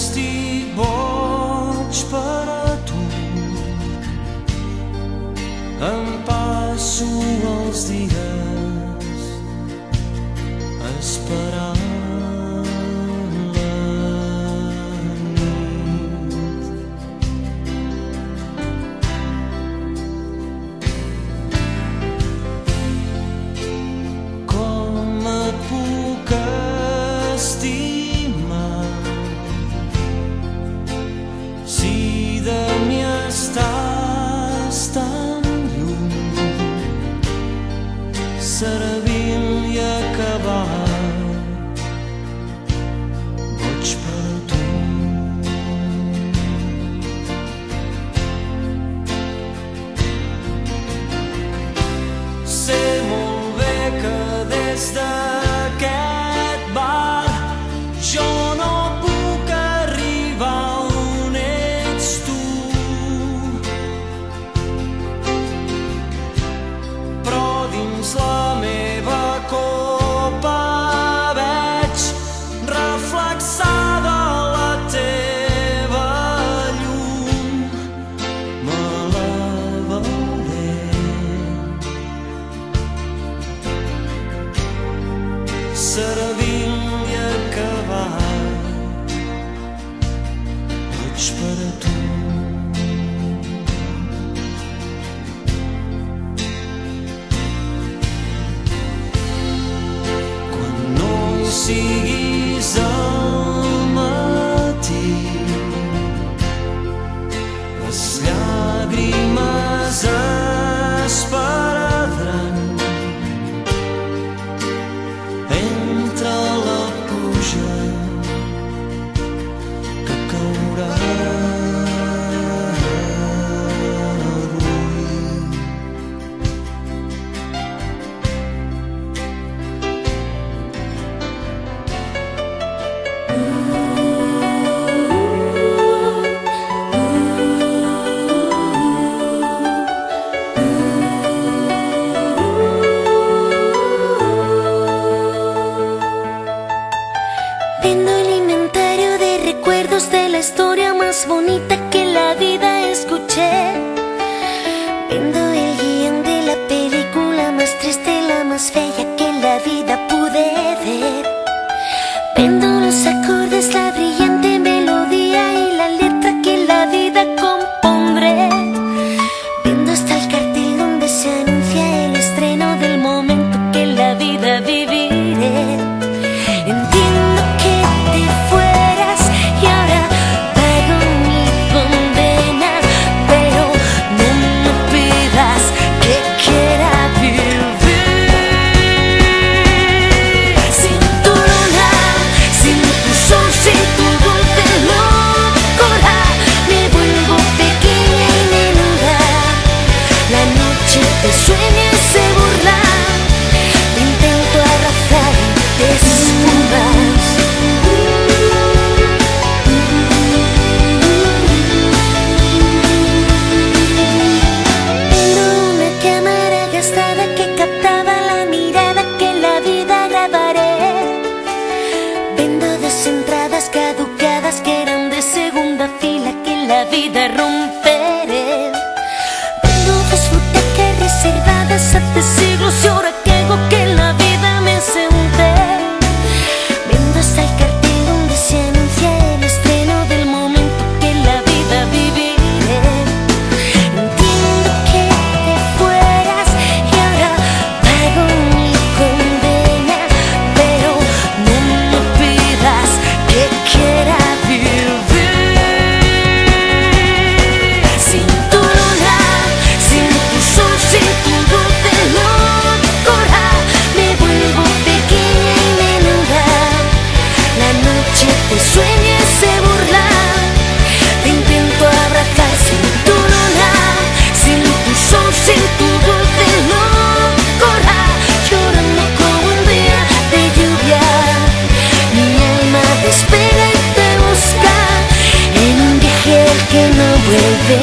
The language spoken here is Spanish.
estic boig per a tu. Em passo els dies esperant la nit. Com et puc estimar si de mi estàs tan lluny, servint i acabat, boig per tu. Sé molt bé que des d'aquest bar jo no puc arribar on ets tu, però dins la meva copa veig reflexada la teva llum. Me la veuré servint i acabat, boig per a tu. Quan no hi siguis al matí, les llàgrimes es perdran entre la pluja que caurà avui. Vendo el inventario de recuerdos de la historia más bonita que en la vida escuché. Vendo el guión de la película más triste, la más bella que en la vida pude ver. Vendo los acordes, la brillante melodía y la letra que en la vida compondré. Vendo hasta el cartel donde se anuncia el estreno del momento que en la vida viviré. Entiendo que te fueras y ahora pago mi condena, pero no me pidas que quiera vivir sin tu luna, sin tu sol, sin tu dulce locura. Me vuelvo pequeña y menuda, la noche te sueña y se burla, te intento abrazar y te esfumas. Tengo una cámara gastada que captaba la mirada que en la vida grabaré. Vendo dos entradas caducadas que eran de segunda fila que en la vida romperé. Vendo dos butacas reservadas hace siglos y ahora que hago que en la vida me senté. Vendo hasta el cartel donde se anuncia el estreno del momento que en la vida viviré. Entiendo que te fueras y ahora pago mi condena, pero no me pidas que quiera vivir sin tu luna, sin tu sol, sin tu dulce locura. Me vuelvo pequeña y menuda, la noche te sueña y se burla, te intento abrazar sin tu luna, sin tu sol, sin tu dulce locura. Llorando como un día de lluvia, mi alma despega y te busca en un viaje al que no vuelve